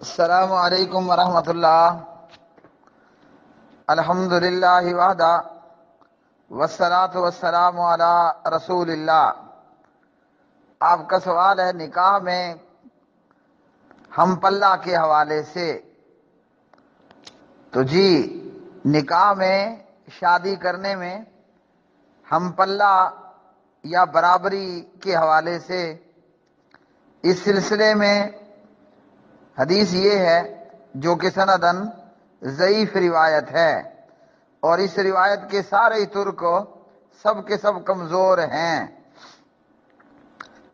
السلام علیکم ورحمۃ اللہ۔ الحمد للہ وحدہ والصلاۃ والسلام علی رسول اللہ۔ آپ کا سوال ہے نکاح میں ہم پلہ کے حوالے سے۔ تو جی، نکاح میں شادی کرنے میں ہم پلہ یا برابری کے حوالے سے اس سلسلے میں حدیث یہ ہے جو کہ سندن ضعیف روایت ہے، اور اس روایت کے سارے ترک سب کے سب کمزور ہیں۔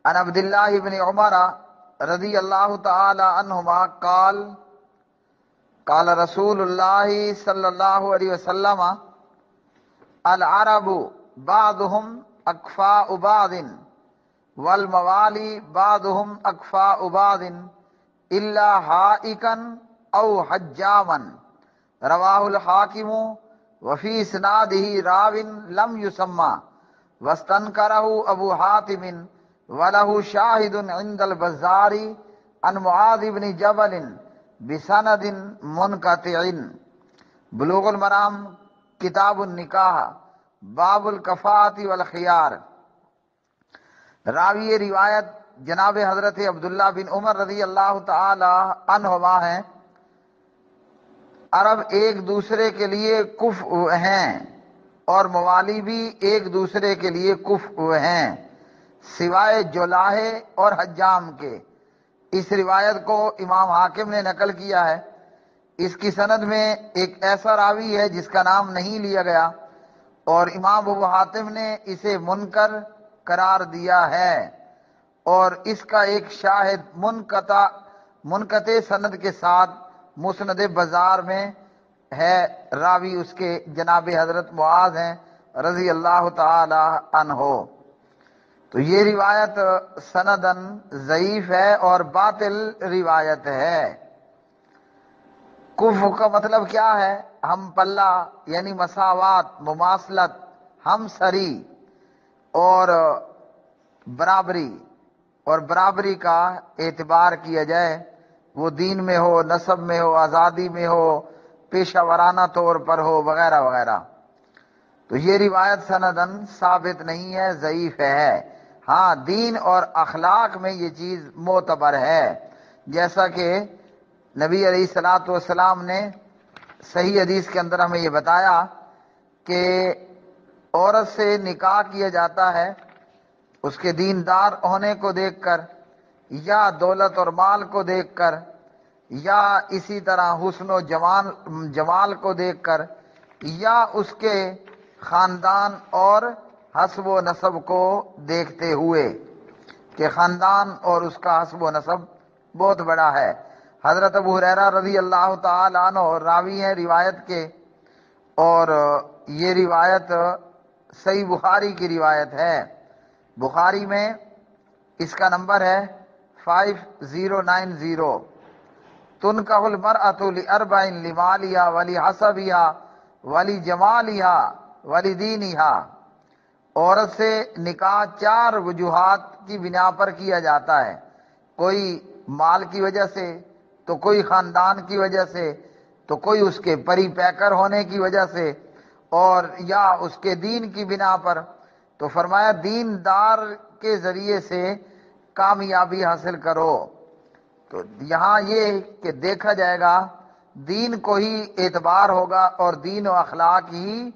عن عبداللہ بن عمر رضی اللہ تعالی عنہما قال قال رسول اللہ صلی اللہ علیہ وسلم العرب بعضهم اکفاء بعض والموالی بعضهم اکفاء بعض الا حائکا او حجاما، رواہ الحاکم وفی اسنادہ راو لم یسمى واستنکرہ ابو حاتم وله شاہد عند البزار عن معاذ بن جبل بسند منقطع۔ بلوغ المرام کتاب النکاح باب الکفاءۃ والخیار۔ راوی روایت جناب حضرت عبداللہ بن عمر رضی اللہ تعالی عنہما ہیں۔ عرب ایک دوسرے کے لیے کفء ہیں اور موالی بھی ایک دوسرے کے لیے کفء ہیں سوائے جولاہے اور حجام کے۔ اس روایت کو امام حاکم نے نقل کیا ہے۔ اس کی سند میں ایک ایسا راوی ہے جس کا نام نہیں لیا گیا، اور امام ابو حاتم نے اسے منکر قرار دیا ہے، اور اس کا ایک شاہد منقطع سند کے ساتھ مسند بزار میں ہے۔ راوی اس کے جناب حضرت معاذ ہیں رضی اللہ تعالی عنہ۔ تو یہ روایت سندن ضعیف ہے اور باطل روایت ہے۔ کفء کا مطلب کیا ہے؟ ہم پلہ یعنی مساوات، مماثلت، ہم سری اور برابری، اور برابری کا اعتبار کیا جائے، وہ دین میں ہو، نسب میں ہو، آزادی میں ہو، پیشہ ورانہ طور پر ہو، وغیرہ وغیرہ۔ تو یہ روایت سندن ثابت نہیں ہے، ضعیف ہے۔ ہاں، دین اور اخلاق میں یہ چیز معتبر ہے، جیسا کہ نبی علیہ الصلوۃ والسلام نے صحیح حدیث کے اندر ہمیں یہ بتایا کہ عورت سے نکاح کیا جاتا ہے اس کے دیندار ہونے کو دیکھ کر، یا دولت اور مال کو دیکھ کر، یا اسی طرح حسن و جمال کو دیکھ کر، یا اس کے خاندان اور حسب و نسب کو دیکھتے ہوئے کہ خاندان اور اس کا حسب و نسب بہت بڑا ہے۔ حضرت ابو ہریرہ رضی اللہ تعالی عنہ راوی ہیں روایت کے، اور یہ روایت صحیح بخاری کی روایت ہے۔ بخاری میں اس کا نمبر ہے 5090۔ تنکح المرأۃ لاربع لمالها ولحسبها ولجمالها ولدینها۔ عورت سے نکاح 4 وجوہات کی بنا پر کیا جاتا ہے، کوئی مال کی وجہ سے، تو کوئی خاندان کی وجہ سے، تو کوئی اس کے پری پیکر ہونے کی وجہ سے، اور یا اس کے دین کی بنا پر۔ تو فرمایا دیندار کے ذریعے سے کامیابی حاصل کرو۔ تو یہاں یہ کہ دیکھا جائے گا دین کو ہی اعتبار ہوگا اور دین و اخلاق ہی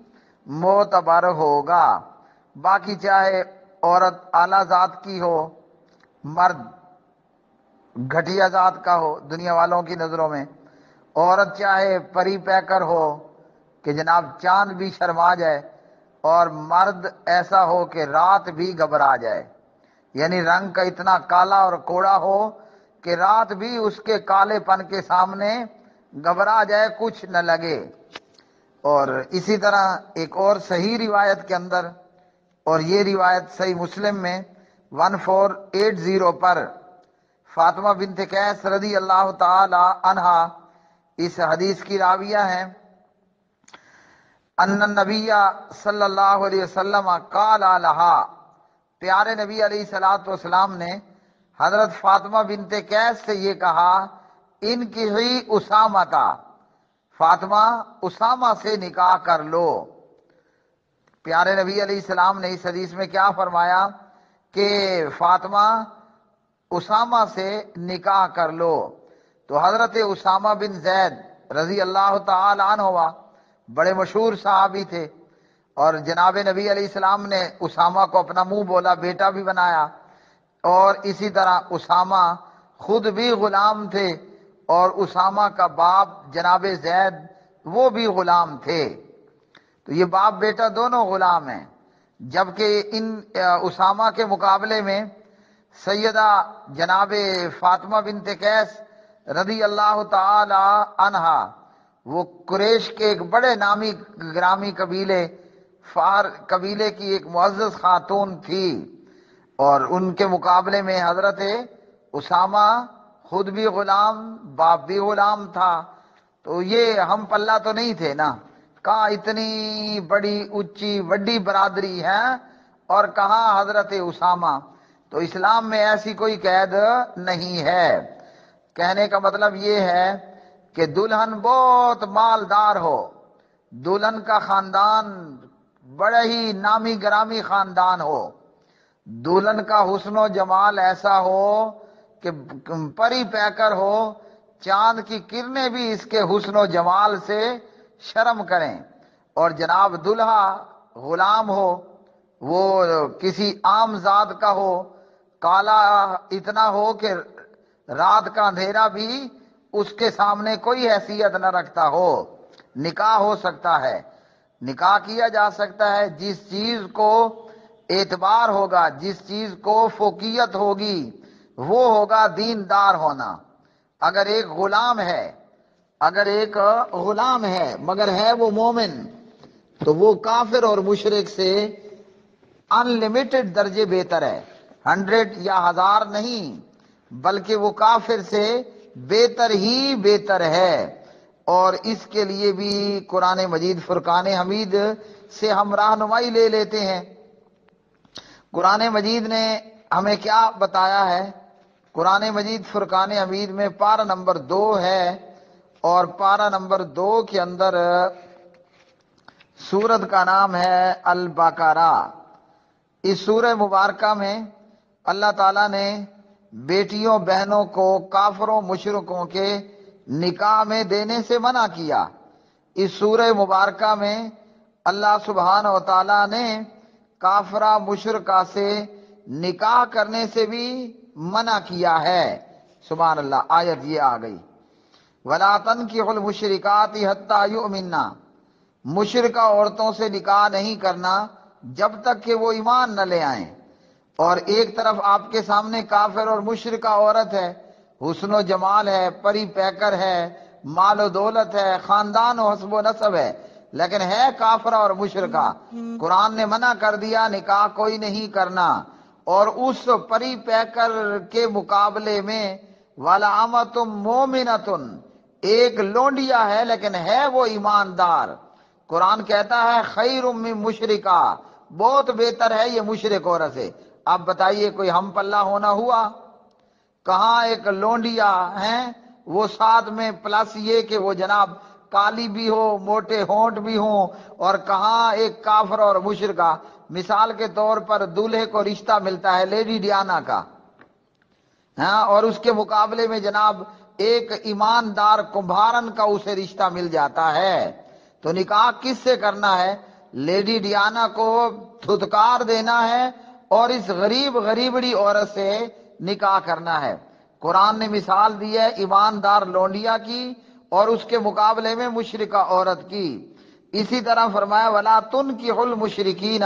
معتبر ہوگا، باقی چاہے عورت اعلیٰ ذات کی ہو، مرد گھٹیا ذات کا ہو دنیا والوں کی نظروں میں، عورت چاہے پری پیکر ہو کہ جناب چاند بھی شرما جائے، اور مرد ایسا ہو کہ رات بھی گھبرا جائے، یعنی رنگ کا اتنا کالا اور کوڑا ہو کہ رات بھی اس کے کالے پن کے سامنے گھبرا جائے، کچھ نہ لگے۔ اور اسی طرح ایک اور صحیح روایت کے اندر، اور یہ روایت صحیح مسلم میں 1480 پر فاطمہ بنت قیس رضی اللہ تعالی عنہا اس حدیث کی راویہ ہیں۔ ان النبی صلی اللہ علیہ وسلم قال لها، پیارے نبی علیہ الصلوۃ والسلام نے حضرت فاطمہ بنت قیس سے یہ کہا، ان کی ہی اسامہ کا، فاطمہ اسامہ سے نکاح کر لو۔ پیارے نبی علیہ السلام نے اس حدیث میں کیا فرمایا کہ فاطمہ اسامہ سے نکاح کر لو۔ تو حضرت اسامہ بن زید رضی اللہ تعالی عنہ بڑے مشہور صحابی تھے، اور جناب نبی علیہ السلام نے اسامہ کو اپنا منہ بولا بیٹا بھی بنایا، اور اسی طرح اسامہ خود بھی غلام تھے، اور اسامہ کا باپ جناب زید وہ بھی غلام تھے۔ تو یہ باپ بیٹا دونوں غلام ہیں، جبکہ ان اسامہ کے مقابلے میں سیدہ جناب فاطمہ بنت قیس رضی اللہ تعالی عنہا، وہ قریش کے ایک بڑے نامی گرامی قبیلے فار قبیلے کی ایک معزز خاتون تھی، اور ان کے مقابلے میں حضرت اسامہ خود بھی غلام، باپ بھی غلام تھا، تو یہ ہم پلہ تو نہیں تھے نا۔ کہاں اتنی بڑی اونچی وڈی برادری ہے اور کہاں حضرت اسامہ۔ تو اسلام میں ایسی کوئی قید نہیں ہے۔ کہنے کا مطلب یہ ہے کہ دلہن بہت مالدار ہو، دلہن کا خاندان بڑا ہی نامی گرامی خاندان ہو، دلہن کا حسن و جمال ایسا ہو کہ پری پیکر ہو، چاند کی کرنیں بھی اس کے حسن و جمال سے شرم کریں، اور جناب دلہا غلام ہو، وہ کسی عام ذات کا ہو، کالا اتنا ہو کہ رات کا اندھیرا بھی اس کے سامنے کوئی حیثیت نہ رکھتا ہو، نکاح ہو سکتا ہے، نکاح کیا جا سکتا ہے۔ جس چیز کو اعتبار ہوگا، جس چیز کو فوقیت ہوگی، وہ ہوگا دیندار ہونا۔ اگر ایک غلام ہے، اگر ایک غلام ہے مگر ہے وہ مومن، تو وہ کافر اور مشرک سے ان لمیٹڈ درجے بہتر ہے، 100 یا 1000 نہیں، بلکہ وہ کافر سے بہتر ہی بہتر ہے۔ اور اس کے لیے بھی قرآن مجید فرقان حمید سے ہم رہنمائی لے لیتے ہیں۔ قرآن مجید نے ہمیں کیا بتایا ہے؟ قرآن مجید فرقان حمید میں پارہ نمبر 2 ہے، اور پارہ نمبر 2 کے اندر سورت کا نام ہے البقرہ۔ اس سورہ مبارکہ میں اللہ تعالیٰ نے بیٹیوں بہنوں کو کافروں مشرکوں کے نکاح میں دینے سے منع کیا۔ اس سورہ مبارکہ میں اللہ سبحانہ و تعالیٰ نے کافرہ مشرکہ سے نکاح کرنے سے بھی منع کیا ہے۔ سبحان اللہ، آیت یہ آ گئی، وَلَا تَنْكِحُوا الْمُشْرِكَاتِ حَتَّى يُؤْمِنَّا، مشرکہ عورتوں سے نکاح نہیں کرنا جب تک کہ وہ ایمان نہ لے آئیں۔ اور ایک طرف آپ کے سامنے کافر اور مشرکہ عورت ہے، حسن و جمال ہے، پری پیکر ہے، مال و دولت ہے، خاندان و حسب و نسب ہے، لیکن ہے کافرہ اور مشرکہ۔ قرآن نے منع کر دیا نکاح کوئی نہیں کرنا، اور اس پری پیکر کے مقابلے میں وَلَأَمَةٌ مُؤْمِنَةٌ، ایک لونڈیا ہے لیکن ہے وہ ایماندار۔ قرآن کہتا ہے خیر من مشرکہ، بہت بہتر ہے یہ مشرک عورت سے۔ اب بتائیے کوئی ہم پلہ ہونا ہوا؟ کہاں ایک لونڈیا ہیں وہ ساتھ میں پلس یہ کہ وہ جناب کالی بھی ہو، موٹے ہونٹ بھی ہوں، اور کہاں ایک کافر اور مشرکہ۔ مثال کے طور پر دولہے کو رشتہ ملتا ہے لیڈی ڈیانا کا، ہاں، اور اس کے مقابلے میں جناب ایک ایماندار کمبھارن کا اسے رشتہ مل جاتا ہے۔ تو نکاح کس سے کرنا ہے؟ لیڈی ڈیانا کو دھتکار دینا ہے اور اس غریبڑی عورت سے نکاح کرنا ہے۔ قرآن نے مثال دی ہے ایماندار لونڈیا کی اور اس کے مقابلے میں مشرکہ عورت کی۔ اسی طرح فرمایا وَلَا تُنْكِحُوا الْمُشْرِكِينَ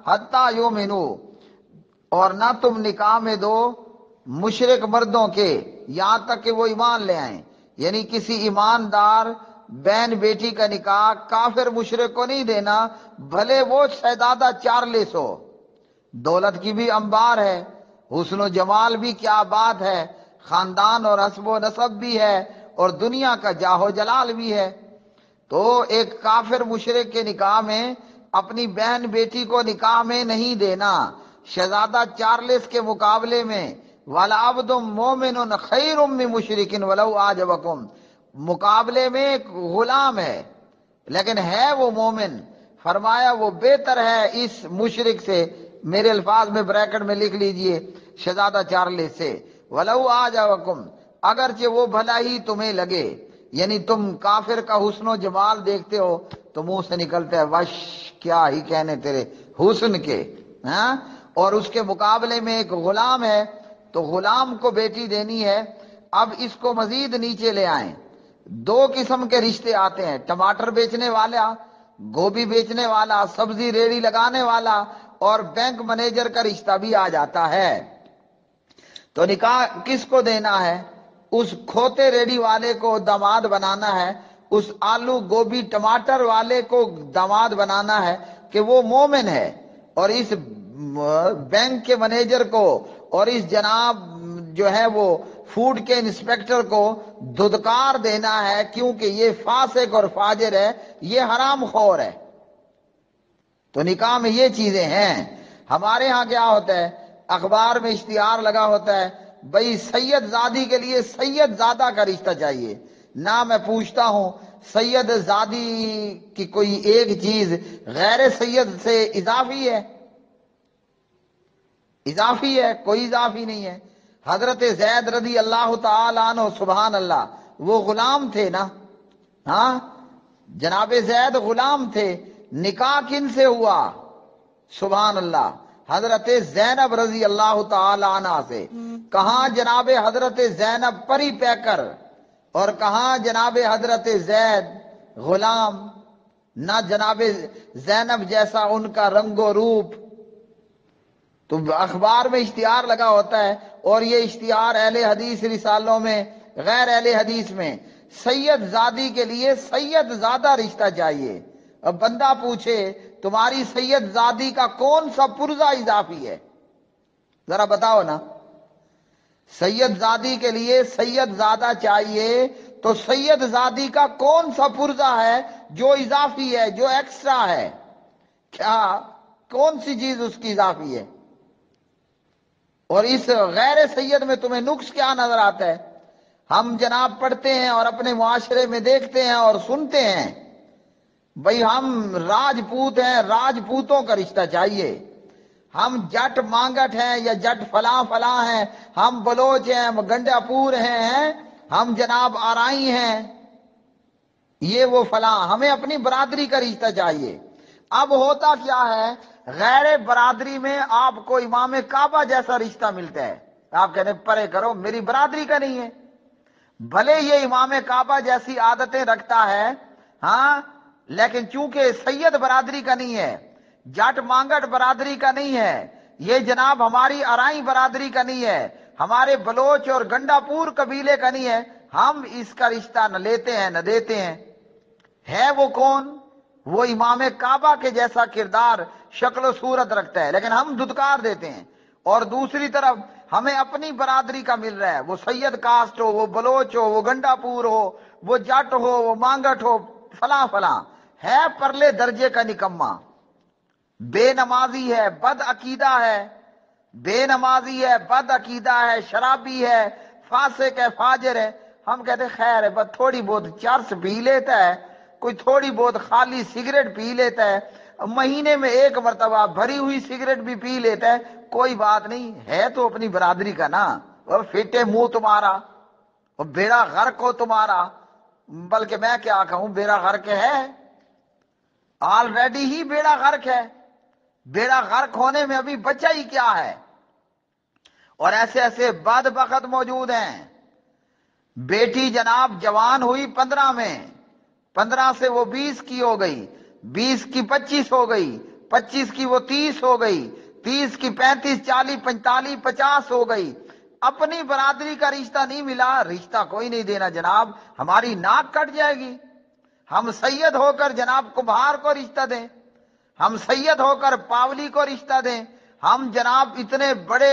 حَتَّى يُؤْمِنُوا، اور نہ تم نکاح میں دو مشرک مردوں کے یہاں تک کہ وہ ایمان لے آئیں، یعنی کسی ایماندار بہن بیٹی کا نکاح کافر مشرک کو نہیں دینا، بھلے وہ شہزادہ چارلس ہو، دولت کی بھی انبار ہے، حسن و جمال بھی کیا بات ہے، خاندان اور حسب و نسب بھی ہے، اور دنیا کا جاہ و جلال بھی ہے۔ تو ایک کافر مشرک کے نکاح میں اپنی بہن بیٹی کو نکاح میں نہیں دینا۔ شہزادہ چارلس کے مقابلے میں وَلَعَبْدٌ مُؤْمِنٌ خَيْرٌ مِّن مُشْرِكٍ وَلَوْ أَعْجَبَكُمْ، مقابلے میں ایک غلام ہے لیکن ہے وہ مومن، فرمایا وہ بہتر ہے اس مشرک سے، میرے الفاظ میں بریکٹ میں لکھ لیجئے شہزادہ چارلس سے، وَلَوْ أَعْجَبَكُمْ، اگرچہ وہ بھلا ہی تمہیں لگے، یعنی تم کافر کا حسن و جمال دیکھتے ہو تو منہ سے نکلتا ہے وش، کیا ہی کہنے تیرے حسن کے، ہاں، اور اس کے مقابلے میں ایک غلام ہے تو غلام کو بیٹی دینی ہے۔ اب اس کو مزید نیچے لے آئیں، دو قسم کے رشتے آتے ہیں، ٹماٹر بیچنے والا، گوبھی بیچنے والا، سبزی ریڑھی لگانے والا، اور بینک مینیجر کا رشتہ بھی آ جاتا ہے۔ تو نکاح کس کو دینا ہے؟ اس کھوتے ریڑھی والے کو داماد بنانا ہے، اس آلو گوبھی ٹماٹر والے کو داماد بنانا ہے کہ وہ مومن ہے، اور اس بینک کے مینیجر کو اور اس جناب جو ہے وہ فوڈ کے انسپیکٹر کو دھدکار دینا ہے، کیونکہ یہ فاسق اور فاجر ہے، یہ حرام خور ہے۔ تو نکاح میں یہ چیزیں ہیں۔ ہمارے ہاں کیا ہوتا ہے، اخبار میں اشتہار لگا ہوتا ہے بھئی سید زادی کے لیے سید زادہ کا رشتہ چاہیے، نہ میں پوچھتا ہوں سید زادی کی کوئی ایک چیز غیر سید سے اضافی ہے؟ اضافی ہے؟ کوئی اضافی نہیں ہے۔ حضرت زید رضی اللہ تعالی عنہ، سبحان اللہ، وہ غلام تھے نا، ہاں، جناب زید غلام تھے، نکاح کن سے ہوا؟ سبحان اللہ، حضرت زینب رضی اللہ تعالی عنہ سے۔ کہاں جناب حضرت زینب پری پیکر اور کہاں جناب حضرت زید غلام، نہ جناب زینب جیسا ان کا رنگ و روپ۔ تو اخبار میں اشتہار لگا ہوتا ہے، اور یہ اشتہار اہل حدیث رسالوں میں، غیر اہل حدیث میں، سید زادی کے لیے سید زادہ رشتہ چاہیے۔ اب بندہ پوچھے تمہاری سید زادی کا کون سا پرزہ اضافی ہے؟ ذرا بتاؤ نا۔ سید زادی کے لیے سید زادہ چاہیے تو سید زادی کا کون سا پرزہ ہے جو اضافی ہے، جو ایکسٹرا ہے؟ کیا کون سی چیز اس کی اضافی ہے؟ اور اس غیر سید میں تمہیں نقص کیا نظر آتا ہے؟ ہم جناب پڑھتے ہیں اور اپنے معاشرے میں دیکھتے ہیں اور سنتے ہیں بھئی ہم راجپوت ہیں، راجپوتوں کا رشتہ چاہیے، ہم جٹ مانگٹ ہیں یا جٹ فلاں فلاں ہیں، ہم بلوچ ہیں، ہم گنڈا پور ہیں، ہم جناب آرائی ہیں، یہ وہ فلاں، ہمیں اپنی برادری کا رشتہ چاہیے۔ اب ہوتا کیا ہے، غیر برادری میں آپ کو امام کعبہ جیسا رشتہ ملتا ہے، آپ کہتے ہیں پرے کرو میری برادری کا نہیں ہے، بھلے یہ امام کعبہ جیسی عادتیں رکھتا ہے، ہاں، لیکن چونکہ سید برادری کا نہیں ہے، جٹ مانگٹ برادری کا نہیں ہے، یہ جناب ہماری ارائی برادری کا نہیں ہے، ہمارے بلوچ اور گنڈا پور قبیلے کا نہیں ہے، ہم اس کا رشتہ نہ لیتے ہیں نہ دیتے ہیں۔ ہے وہ کون؟ وہ امام کعبہ کے جیسا کردار، شکل و صورت رکھتا ہے، لیکن ہم دھتکار دیتے ہیں۔ اور دوسری طرف ہمیں اپنی برادری کا مل رہا ہے، وہ سید کاسٹ ہو، وہ بلوچ ہو، وہ گنڈا پور ہو، وہ جٹ ہو، وہ مانگٹ ہو، فلاں فلاں، ہے پرلے درجے کا نکما، بے نمازی ہے، بد عقیدہ ہے، بے نمازی ہے، بد عقیدہ ہے، شرابی ہے، فاسق ہے، فاجر ہے۔ ہم کہتے ہیں خیر ہے، بس تھوڑی بہت چرس پی لیتا ہے، کوئی تھوڑی بہت خالی سگریٹ پی لیتا ہے، مہینے میں ایک مرتبہ بھری ہوئی سگریٹ بھی پی لیتا ہے، کوئی بات نہیں، ہے تو اپنی برادری کا نا، اور پھٹے منہ تمہارا، اور بیڑا غرق ہو تمہارا، بلکہ میں کیا کہوں، بیڑا غرق ہے، آلریڈی ہی بیڑا غرق ہے، بیڑا غرق ہونے میں ابھی بچا ہی کیا ہے۔ اور ایسے ایسے بدبخت موجود ہیں، بیٹی جناب جوان ہوئی 15 میں، 15 سے وہ 20 کی ہو گئی، 20 کی 25 ہو گئی، 25 کی وہ 30 ہو گئی، 30 کی 35 40 45 50 ہو گئی، اپنی برادری کا رشتہ نہیں ملا، رشتہ کوئی نہیں دینا جناب، ہماری ناک کٹ جائے گی۔ ہم سید ہو کر جناب کمبھار کو رشتہ دیں، ہم سید ہو کر پاولی کو رشتہ دیں، ہم جناب اتنے بڑے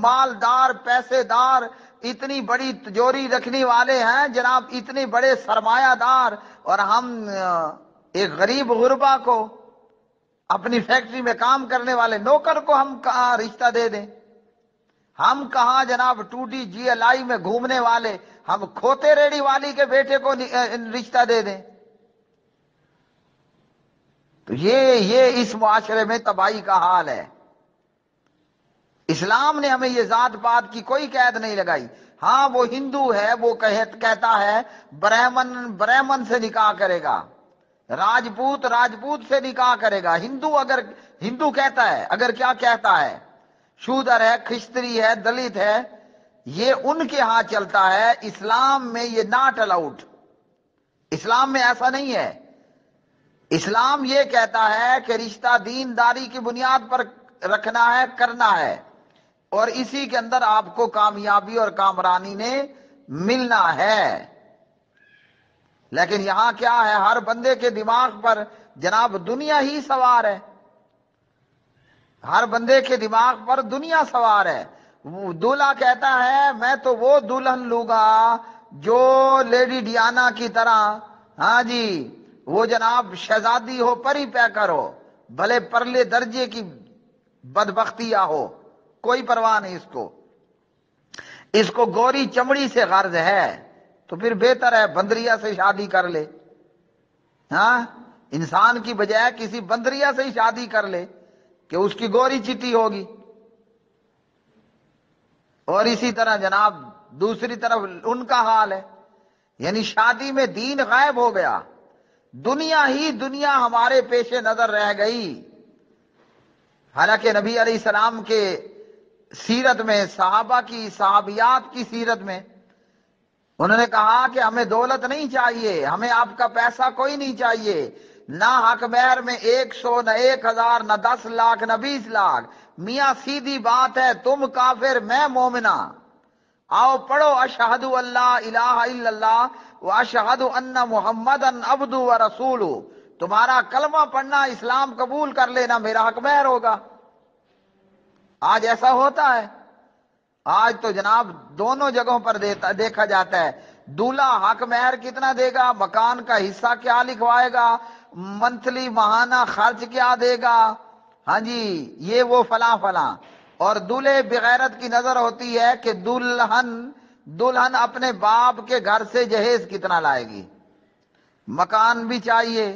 مالدار، پیسے دار، اتنی بڑی تجوری رکھنے والے ہیں جناب، اتنے بڑے سرمایہ دار، اور ہم ایک غریب غربا کو، اپنی فیکٹری میں کام کرنے والے نوکر کو ہم کہاں رشتہ دے دیں؟ ہم کہاں جناب 2D GLI میں گھومنے والے ہم کھوتے ریڑی والی کے بیٹے کو رشتہ دے دیں؟ تو یہ اس معاشرے میں تباہی کا حال ہے۔ اسلام نے ہمیں یہ ذات پات کی کوئی قید نہیں لگائی۔ ہاں وہ ہندو ہے، وہ کہتا ہے برہمن سے نکاح کرے گا، راجپوت سے نکاح کرے گا۔ ہندو کہتا ہے، اگر کیا کہتا ہے، شودر ہے، کھستری ہے، دلت ہے، یہ ان کے ہاں چلتا ہے۔ اسلام میں یہ ناٹ الاؤڈ، اسلام میں ایسا نہیں ہے۔ اسلام یہ کہتا ہے کہ رشتہ دینداری کی بنیاد پر رکھنا ہے، کرنا ہے، اور اسی کے اندر آپ کو کامیابی اور کامرانی نے ملنا ہے۔ لیکن یہاں کیا ہے، ہر بندے کے دماغ پر جناب دنیا ہی سوار ہے، ہر بندے کے دماغ پر دنیا سوار ہے۔ دولہا کہتا ہے میں تو وہ دلہن لوں گا جو لیڈی ڈیانا کی طرح، ہاں جی، وہ جناب شہزادی ہو، پری پیکر ہو، بھلے پرلے درجے کی بدبختیاں ہو، کوئی پرواہ نہیں اس کو گوری چمڑی سے غرض ہے، تو پھر بہتر ہے بندریا سے شادی کر لے۔ ہاں، انسان کی بجائے کسی بندریا سے ہی شادی کر لے کہ اس کی گوری چٹی ہوگی۔ اور اسی طرح جناب دوسری طرف ان کا حال ہے، یعنی شادی میں دین غائب ہو گیا، دنیا ہمارے پیش نظر رہ گئی۔ حالانکہ نبی علیہ السلام کے سیرت میں، صحابیات کی سیرت میں انہوں نے کہا کہ ہمیں دولت نہیں چاہیے، ہمیں آپ کا پیسہ کوئی نہیں چاہیے، نہ حق مہر میں 100، نہ 1000، نہ 10 لاکھ، نہ 20 لاکھ۔ میاں سیدھی بات ہے، تم کافر میں مومنہ، آؤ پڑھو اشہد اللہ الہ الا اللہ واشہد ان محمدن عبدہ ورسولہ، تمہارا کلمہ پڑھنا، اسلام قبول کر لینا، میرا حق مہر ہوگا۔ آج ایسا ہوتا ہے؟ آج تو جناب دونوں جگہوں پر دیکھا جاتا ہے، دولہا حق مہر کتنا دے گا، مکان کا حصہ کیا لکھوائے گا، منتھلی ماہانہ خرچ کیا دے گا، ہاں جی یہ وہ فلاں فلاں، اور دولہے بغیرت کی نظر ہوتی ہے کہ دلہن اپنے باپ کے گھر سے جہیز کتنا لائے گی، مکان بھی چاہیے،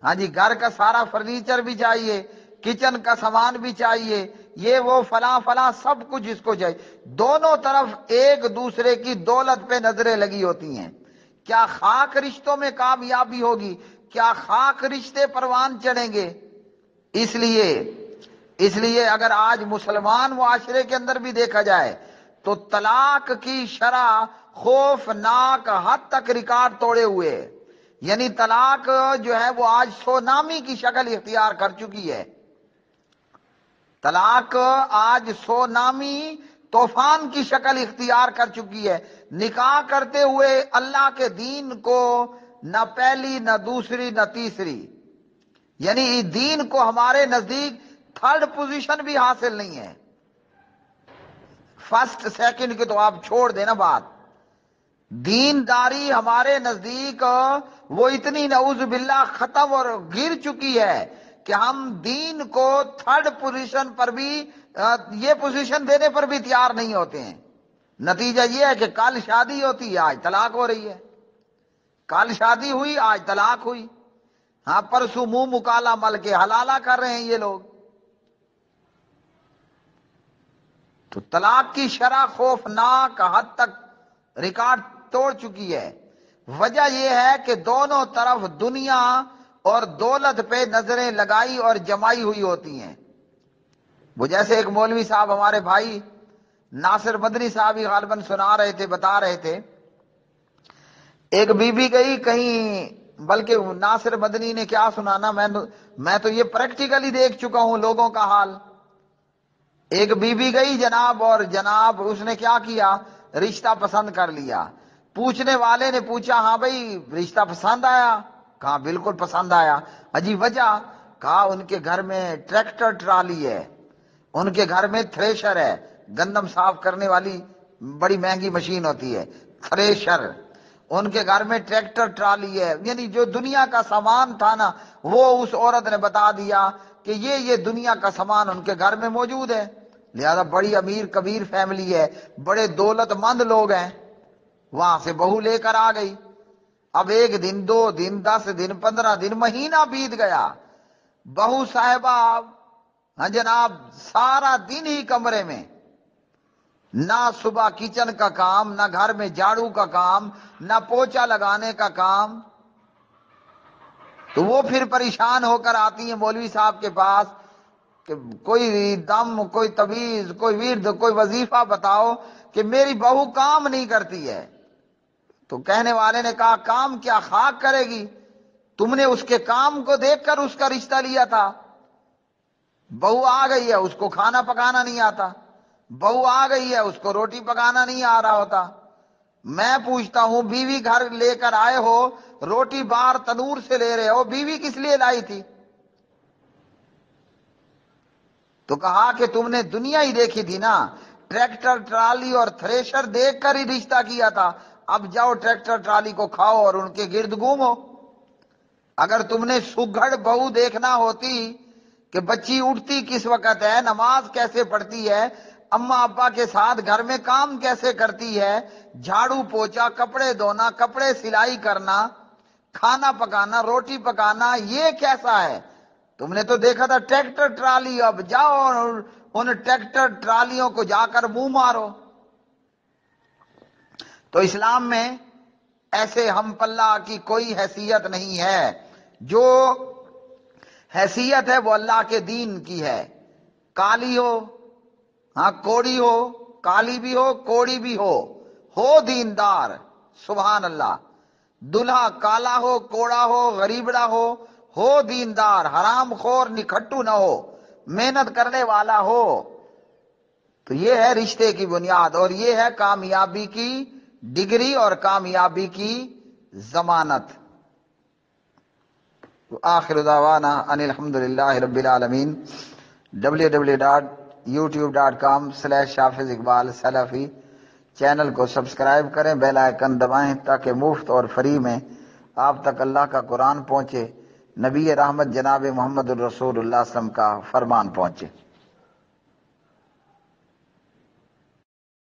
ہاں جی گھر کا سارا فرنیچر بھی چاہیے، کچن کا سامان بھی چاہیے، یہ وہ فلاں فلاں سب کچھ اس کو چاہیے۔ دونوں طرف ایک دوسرے کی دولت پہ نظریں لگی ہوتی ہیں۔ کیا خاک رشتوں میں کامیابی ہوگی؟ کیا خاک رشتے پروان چڑھیں گے؟ اس لیے اگر آج مسلمان معاشرے کے اندر بھی دیکھا جائے تو طلاق کی شرح خوفناک حد تک ریکارڈ توڑے ہوئے ہے، یعنی طلاق جو ہے وہ آج سونامی کی شکل اختیار کر چکی ہے۔ طلاق آج سونامی طوفان کی شکل اختیار کر چکی ہے۔ نکاح کرتے ہوئے اللہ کے دین کو نہ پہلی، نہ دوسری، نہ تیسری، یعنی دین کو ہمارے نزدیک تھرڈ پوزیشن بھی حاصل نہیں ہے۔ فرسٹ سیکنڈ کی تو آپ چھوڑ دینا بات، دینداری ہمارے نزدیک وہ اتنی نعوذ باللہ ختم اور گر چکی ہے کہ ہم دین کو تھرڈ پوزیشن پر بھی، یہ پوزیشن دینے پر بھی تیار نہیں ہوتے ہیں۔ نتیجہ یہ ہے کہ کل شادی ہوتی ہے، آج طلاق ہو رہی ہے، کل شادی ہوئی، آج طلاق ہوئی، ہاں پرسوں منہ مکالا مل کے حلالہ کر رہے ہیں یہ لوگ۔ تو طلاق کی شرح خوفناک حد تک ریکارڈ توڑ چکی ہے۔ وجہ یہ ہے کہ دونوں طرف دنیا اور دولت پہ نظریں لگائی اور جمائی ہوئی ہوتی ہیں۔ وہ جیسے ایک مولوی صاحب ہمارے بھائی ناصر مدنی صاحب ہی غالباً سنا رہے تھے، بتا رہے تھے، ایک بی بی گئی کہیں، بلکہ ناصر مدنی نے کیا سنانا، میں تو یہ پریکٹیکلی دیکھ چکا ہوں لوگوں کا حال۔ ایک بی بی گئی جناب، اور جناب اس نے کیا کیا، رشتہ پسند کر لیا۔ پوچھنے والے نے پوچھا ہاں بھئی رشتہ پسند آیا؟ کہا بالکل پسند آیا۔ اجی وجہ؟ کہا ان کے گھر میں ٹریکٹر ٹرالی ہے، ان کے گھر میں تھریشر ہے، گندم صاف کرنے والی بڑی مہنگی مشین ہوتی ہے تھریشر، ان کے گھر میں ٹریکٹر ٹرالی ہے، یعنی جو دنیا کا سامان تھا نا وہ اس عورت نے بتا دیا کہ یہ دنیا کا سامان ان کے گھر میں موجود ہے۔ لہذا بڑی امیر کبیر فیملی ہے، بڑے دولت مند لوگ ہیں، وہاں سے بہو لے کر آ گئی۔ اب 1 دن 2 دن 10 دن 15 دن مہینہ بیت گیا، بہو صاحبہ ہاں جناب سارا دن ہی کمرے میں، نہ صبح کچن کا کام، نہ گھر میں جھاڑو کا کام، نہ پوچھا لگانے کا کام۔ تو وہ پھر پریشان ہو کر آتی ہیں مولوی صاحب کے پاس کہ کوئی دم، کوئی تعویذ، کوئی ورد، کوئی وظیفہ بتاؤ کہ میری بہو کام نہیں کرتی ہے۔ تو کہنے والے نے کہا کام کیا، خاک کرے گی؟ تم نے اس کے کام کو دیکھ کر اس کا رشتہ لیا تھا۔ بہو آ گئی ہے، اس کو کھانا پکانا نہیں آتا، بہو آ گئی ہے، اس کو روٹی پکانا نہیں آ رہا ہوتا۔ میں پوچھتا ہوں بیوی گھر لے کر آئے ہو، روٹی باہر تنور سے لے رہے ہو، بیوی کس لیے لائی تھی؟ تو کہا کہ تم نے دنیا ہی دیکھی تھی نا، ٹریکٹر ٹرالی اور تھریشر دیکھ کر ہی رشتہ کیا تھا، اب جاؤ ٹریکٹر ٹرالی کو کھاؤ اور ان کے گرد گھومو۔ اگر تم نے سگڑ بہو دیکھنا ہوتی کہ بچی اٹھتی کس وقت ہے، نماز کیسے پڑھتی ہے، اماں ابا کے ساتھ گھر میں کام کیسے کرتی ہے، جھاڑو پوچھا، کپڑے دھونا، کپڑے سلائی کرنا، کھانا پکانا، روٹی پکانا، یہ کیسا ہے؟ تم نے تو دیکھا تھا ٹریکٹر ٹرالی، اب جاؤ اور ان ٹریکٹر ٹرالیوں کو جا کر منہ مارو۔ تو اسلام میں ایسے ہم پلہ کی کوئی حیثیت نہیں ہے، جو حیثیت ہے وہ اللہ کے دین کی ہے۔ کالی ہو، ہاں کوڑی ہو، کالی بھی ہو کوڑی بھی ہو دیندار، سبحان اللہ۔ دلہا کالا ہو، کوڑا ہو، غریبڑا ہو دیندار، حرام خور نکھٹو نہ ہو، محنت کرنے والا ہو۔ تو یہ ہے رشتے کی بنیاد، اور یہ ہے کامیابی کی ڈگری اور کامیابی کی ضمانت۔ آخر دعوانا ان الحمدللہ رب العالمین۔ www.youtube.com/حافظ اقبال سلفی چینل کو سبسکرائب کریں، بیل آئیکن دبائیں تاکہ مفت اور فری میں آپ تک اللہ کا قرآن پہنچے، نبی رحمت جناب محمد الرسول اللہ صلی اللہ علیہ وسلم کا فرمان پہنچے۔